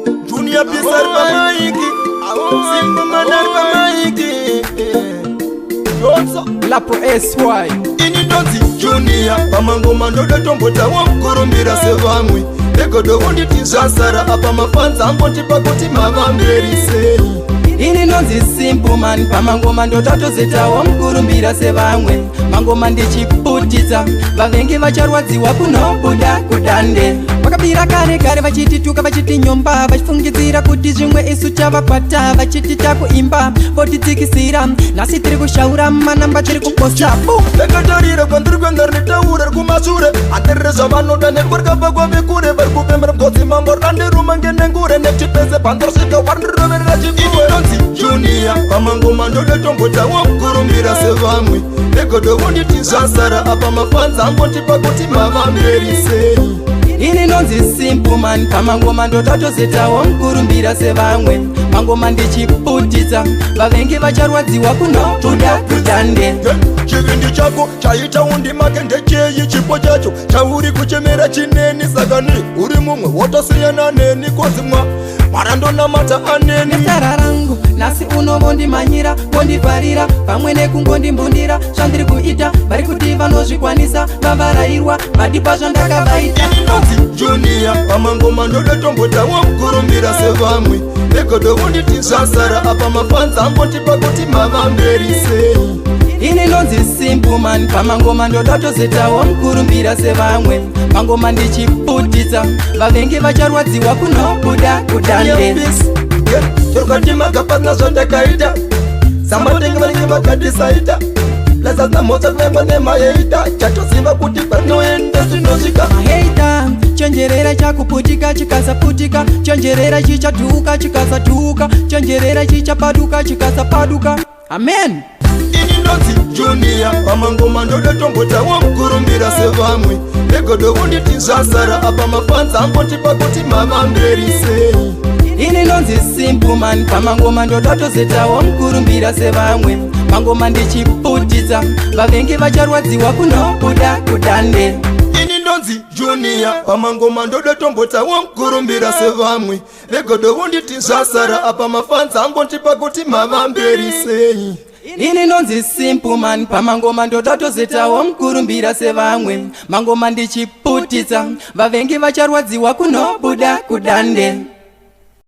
Junior Bizar Pamaiki, Simple Manar Pamaiki, Lapo SY Ini Nonzi Junior Pamango Mandoda Tombota Wamkurumbira Sevamwi Ego do undi tizasara Apa mafanza ambonti pakuti mavamberi sei Ini Nonzi Simple Man Pamangoma ndotato zetawo mkurumbira sevamwe Mangoma ndichiputiza Vavengi vacharwadziwa kunobuda kudande Vakabira kare kare vachitituka vachiti nyomba Vachifungidzira kuti zvimwe isu chavakwata Vachitita kuimba votitsikisira Nasi tiri kushaura manamba tiri kukosa Vekatarira kwandiri kwengari nitaura kumashure Andereza vanoda nekwarika vakwa vikure Vari kupembera mgodzi mamborande ruma ngenengure Nechipese pandorosvika wandiroverera chikure Junior Pamangoma ndoda tombota wamkurumbira sevamwe Ego do undi tizasara Apa mafanza ambonti pakuti mavamberi sei Ini Nonzi Simple Man Pamangoma ndotato zetawo mkurumbira sevamwe Mangoma ndichiputiza Vavengi vacharwadziwa kunobuda kudande Chivindi chako chaita undi make ndecheyi chipo chacho Chauri kuchemera chineni sakani Uri mumwe wotosiyana neni kozimwa Marando na mata aneni Nesara rangu nasi unovondimanyira Vondivharira pamwe nekungondimbundira Zvandiri kuita vari kuti vanozvikwanisa Vavarairwa vadipa zvandakavaita Ini Nonzi Junior Pamangoma ndoda tombota wamkurumbira sevamwe Ego do undi tizasara Apa mafanza ambonti pakuti mavamberi sei Ini Nonzi Simple Man Pamangoma ndotato zetawo mkurumbira sevamwe Mangoma ndichiputiza Vavengi vacharwadziwa kunobuda kudande Chorukati makapatna zvandakaita Samatengi valinge vakadisaita Lazazna motsa kunemba nemayeita Chatoziva kuti panoenda zvinosvika Maheita chenjerera chakuputika chikasaputika Chenjerera chichatuka chikasatuka Chenjerera chichapaduka chikasapaduka Amen. Ini Nonzi Junior Pamangoma ndoda tombota wamkurumbira sevamwe Ego do undi tizasara Apa mafanza ambonti pakuti mavamberi sei Ini Nonzi Simple Man Pamangoma ndotato zetawo mkurumbira sevamwe Mangoma ndichiputiza Vavengi vacharwadziwa kunobuda kudande Ini Nonzi Junior Pamangoma ndoda tombota wamkurumbira sevamwe Ego do undi tizasara Apa mafanza ambonti pakuti mavamberi sei Ini Nonzi Simple Man Pamangoma ndotato zetawo mkurumbira sevamwe Mangoma ndichiputiza Vavengi vacharwadziwa kunobuda kudande